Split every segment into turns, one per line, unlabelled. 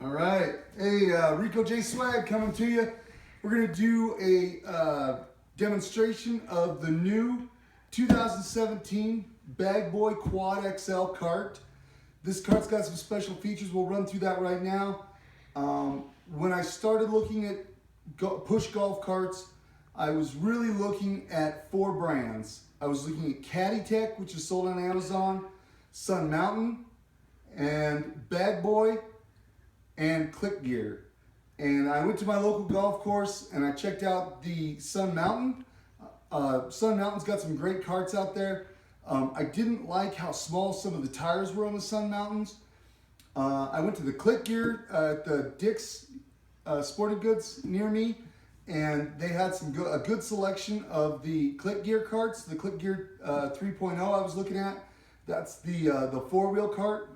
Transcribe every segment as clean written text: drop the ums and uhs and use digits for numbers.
All right, hey, Rico J Swag coming to you. We're gonna do a demonstration of the new 2017 BagBoy Quad XL cart. This cart's got some special features. We'll run through that right now. When I started looking at push golf carts, I was really looking at 4 brands. I was looking at Caddy Tech, which is sold on Amazon, Sun Mountain, and BagBoy, and Click Gear. And I went to my local golf course and I checked out the Sun Mountain. Sun Mountain's got some great carts out there. I didn't like how small some of the tires were on the Sun Mountains. I went to the Click Gear at the Dick's Sporting Goods near me, and they had a good selection of the Click Gear carts. The Click Gear 3.0 I was looking at. That's the 4-wheel cart.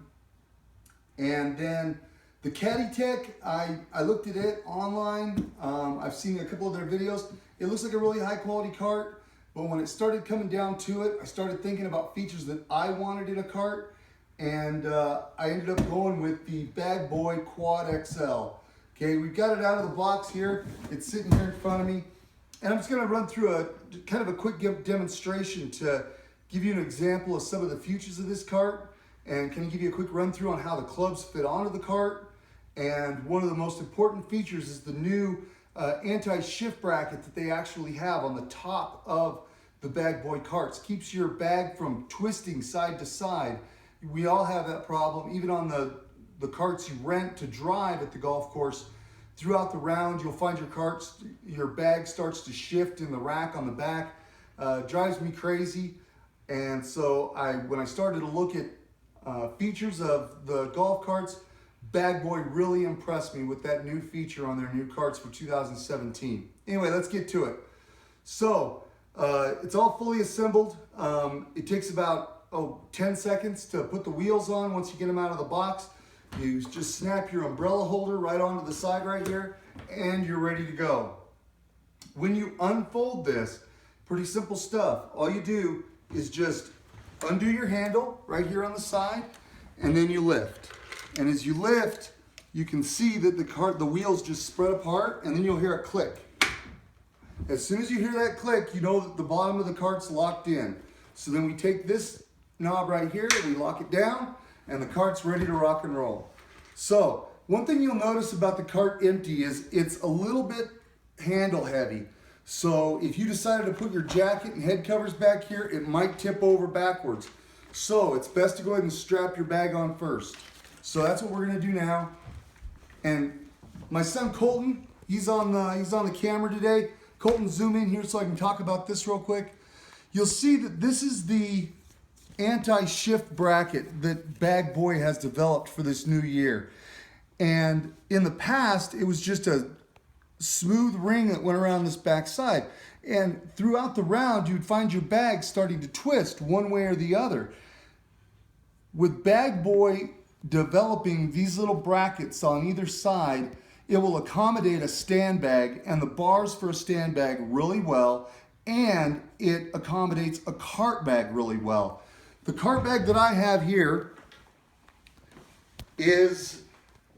And then the Caddy Tech, I looked at it online. I've seen a couple of their videos. It looks like a really high quality cart, but when it started coming down to it, I started thinking about features that I wanted in a cart, and I ended up going with the BagBoy Quad XL. Okay, we've got it out of the box here. It's sitting here in front of me, and I'm just gonna run through a kind of a quick demonstration to give you an example of some of the features of this cart, and can give you a quick run through on how the clubs fit onto the cart. And one of the most important features is the new anti-shift bracket that they actually have on the top of the BagBoy carts. Keeps your bag from twisting side to side. We all have that problem, even on the carts you rent to drive at the golf course. Throughout the round, you'll find your bag starts to shift in the rack on the back. Drives me crazy. And so when I started to look at features of the golf carts, BagBoy really impressed me with that new feature on their new carts for 2017. Anyway, let's get to it. So it's all fully assembled. It takes about 10 seconds to put the wheels on. Once you get them out of the box, you just snap your umbrella holder right onto the side right here, and you're ready to go. When you unfold this, pretty simple stuff. All you do is just undo your handle right here on the side, and then you lift. And as you lift, you can see that the wheels just spread apart, and then you'll hear a click. As soon as you hear that click, you know that the bottom of the cart's locked in. So then we take this knob right here, and we lock it down, and the cart's ready to rock and roll. So one thing you'll notice about the cart empty is it's a little bit handle heavy. So if you decided to put your jacket and head covers back here, it might tip over backwards. So it's best to go ahead and strap your bag on first. So that's what we're gonna do now. And my son Colton, he's on the camera today. Colton, zoom in here so I can talk about this real quick. You'll see that this is the anti-shift bracket that BagBoy has developed for this new year. And in the past, it was just a smooth ring that went around this back side. And throughout the round, you'd find your bag starting to twist one way or the other. With BagBoy developing these little brackets on either side, it will accommodate a stand bag and the bars for a stand bag really well, and it accommodates a cart bag really well. The cart bag that I have here is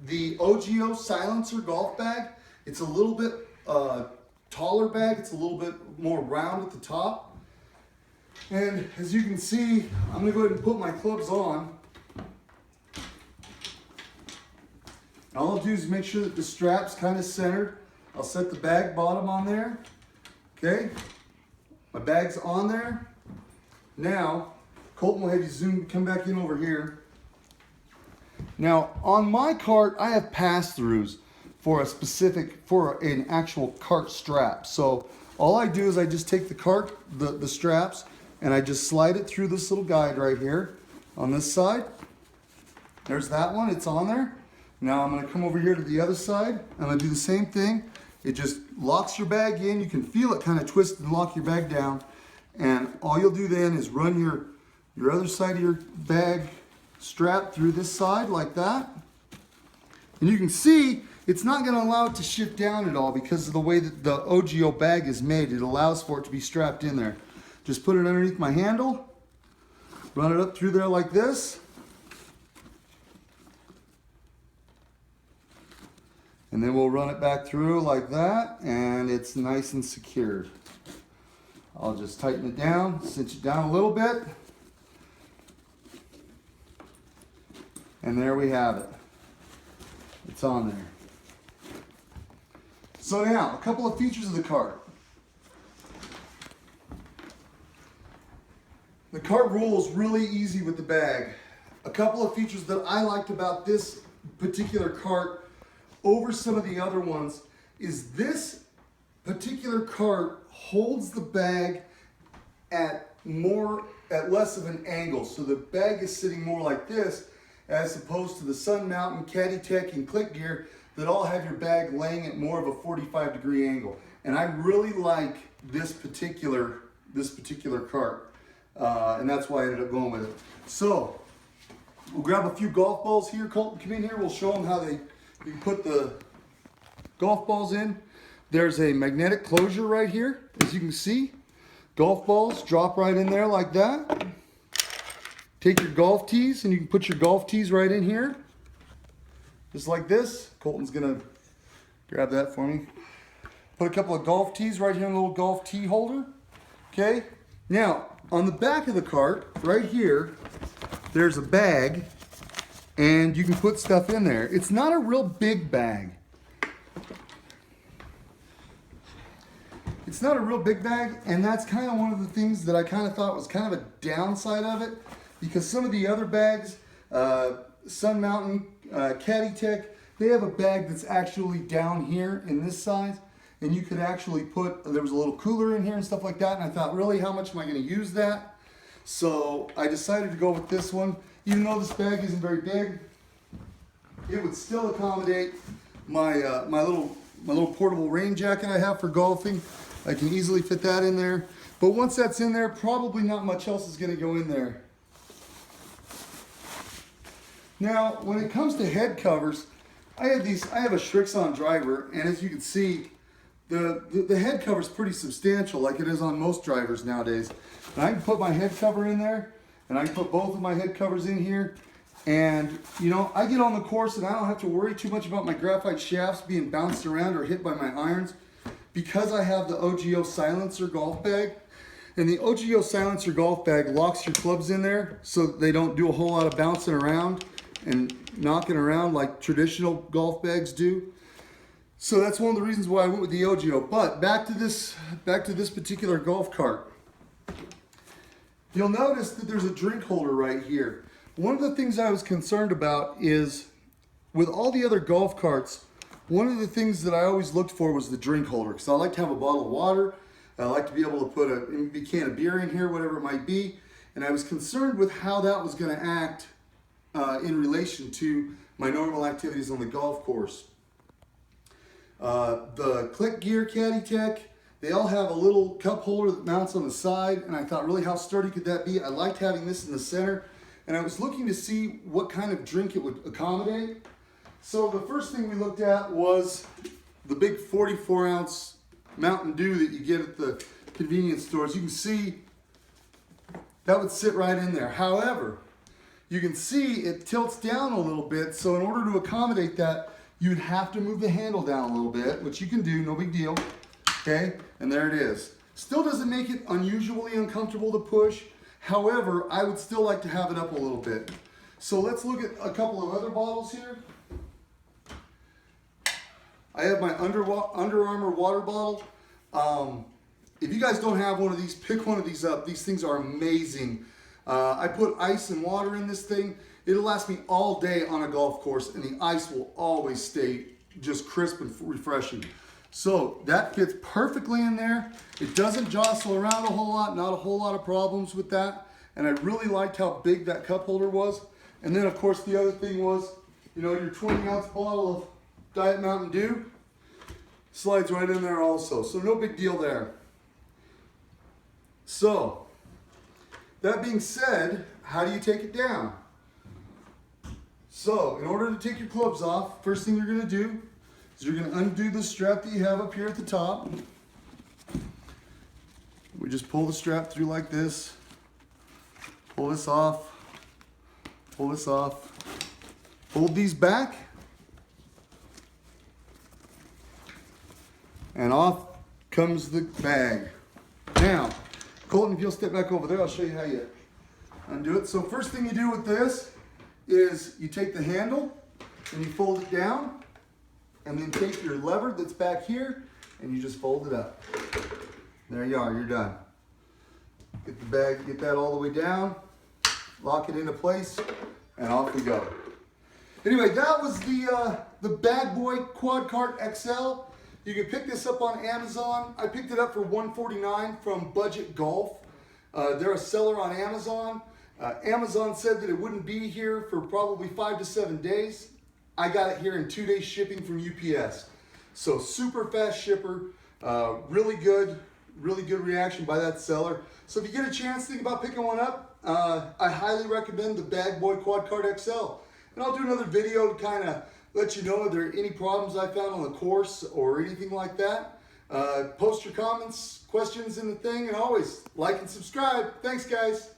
the OGO Silencer golf bag. It's a little bit taller bag. It's a little bit more round at the top. And as you can see, I'm gonna go ahead and put my clubs on. All I'll do is make sure that the strap's kind of centered. I'll set the bag bottom on there. Okay, my bag's on there. Now, Colton will have you come back in over here. Now, on my cart, I have pass-throughs for an actual cart strap. So all I do is I just take the straps, and I just slide it through this little guide right here on this side. There's that one, it's on there. Now I'm gonna come over here to the other side. I'm gonna do the same thing. It just locks your bag in. You can feel it kind of twist and lock your bag down. And all you'll do then is run your other side of your bag strap through this side like that. And you can see it's not gonna allow it to shift down at all because of the way that the OGO bag is made. It allows for it to be strapped in there. Just put it underneath my handle, run it up through there like this. And then we'll run it back through like that, and it's nice and secured. I'll just tighten it down, cinch it down a little bit. And there we have it. It's on there. So now, a couple of features of the cart. The cart rolls really easy with the bag. A couple of features that I liked about this particular cart over some of the other ones is this particular cart holds the bag at less of an angle. So the bag is sitting more like this as opposed to the Sun Mountain, Caddy Tech, and Click Gear that all have your bag laying at more of a 45-degree angle. And I really like this particular cart. And that's why I ended up going with it. So we'll grab a few golf balls here. Colton, come in here. We'll show them how you can put the golf balls in. There's a magnetic closure right here, as you can see. Golf balls drop right in there like that. Take your golf tees and you can put your golf tees right in here. Just like this. Colton's gonna grab that for me. Put a couple of golf tees right here in a little golf tee holder. Okay. Now, on the back of the cart, right here, there's a bag and you can put stuff in there. It's not a real big bag. It's not a real big bag, and that's kind of one of the things that I kind of thought was kind of a downside of it, because some of the other bags, Sun Mountain, Caddy Tech, they have a bag that's actually down here in this size, and you could actually put, there was a little cooler in here and stuff like that, and I thought, really, how much am I going to use that? So I decided to go with this one. Even though this bag isn't very big, it would still accommodate my my little portable rain jacket I have for golfing. I can easily fit that in there. But once that's in there, probably not much else is going to go in there. Now, when it comes to head covers, I have a Shrixon driver, and as you can see, the head cover is pretty substantial, like it is on most drivers nowadays. And I can put my head cover in there, and I can put both of my head covers in here. And, you know, I get on the course and I don't have to worry too much about my graphite shafts being bounced around or hit by my irons, because I have the OGO silencer golf bag. And the OGO silencer golf bag locks your clubs in there so they don't do a whole lot of bouncing around and knocking around like traditional golf bags do. So that's one of the reasons why I went with the OGO. But back to this particular golf cart. You'll notice that there's a drink holder right here. One of the things I was concerned about is, with all the other golf carts, one of the things that I always looked for was the drink holder, because I like to have a bottle of water. I like to be able to put a can of beer in here, whatever it might be. And I was concerned with how that was going to act in relation to my normal activities on the golf course. The Click Gear, Caddy Tech, they all have a little cup holder that mounts on the side, and I thought, really, how sturdy could that be? I liked having this in the center, and I was looking to see what kind of drink it would accommodate. So the first thing we looked at was the big 44-ounce Mountain Dew that you get at the convenience stores. You can see that would sit right in there. However, you can see it tilts down a little bit, so in order to accommodate that, you'd have to move the handle down a little bit, which you can do, no big deal. Okay, and there it is. Still doesn't make it unusually uncomfortable to push. However, I would still like to have it up a little bit. So let's look at a couple of other bottles here. I have my Under Armour water bottle. If you guys don't have one of these, pick one of these up. These things are amazing. I put ice and water in this thing. It'll last me all day on a golf course, and the ice will always stay just crisp and refreshing. So that fits perfectly in there. It doesn't jostle around a whole lot, not a whole lot of problems with that. And I really liked how big that cup holder was. And then of course the other thing was, you know, your 20-ounce bottle of Diet Mountain Dew slides right in there also. So no big deal there. So, that being said, how do you take it down? So, in order to take your clubs off, first thing you're going to do is you're going to undo the strap that you have up here at the top. We just pull the strap through like this. Pull this off. Pull this off. Hold these back. and off comes the bag. Now, Colton, if you'll step back over there, I'll show you how you undo it. So first thing you do with this is you take the handle and you fold it down, and then take your lever that's back here and you just fold it up. There you are, you're done. Get the bag, get that all the way down, lock it into place, and off we go. Anyway, that was the BagBoy Quad Cart XL. You can pick this up on Amazon. I picked it up for $149 from Budget Golf. They're a seller on Amazon. Amazon said that it wouldn't be here for probably 5 to 7 days. I got it here in 2 days shipping from UPS. So super fast shipper, really good reaction by that seller. So if you get a chance, think about picking one up. I highly recommend the BagBoy Quad Cart XL. And I'll do another video to kind of let you know if there are any problems I found on the course or anything like that. Post your comments, questions in the thing, and always like and subscribe. Thanks, guys.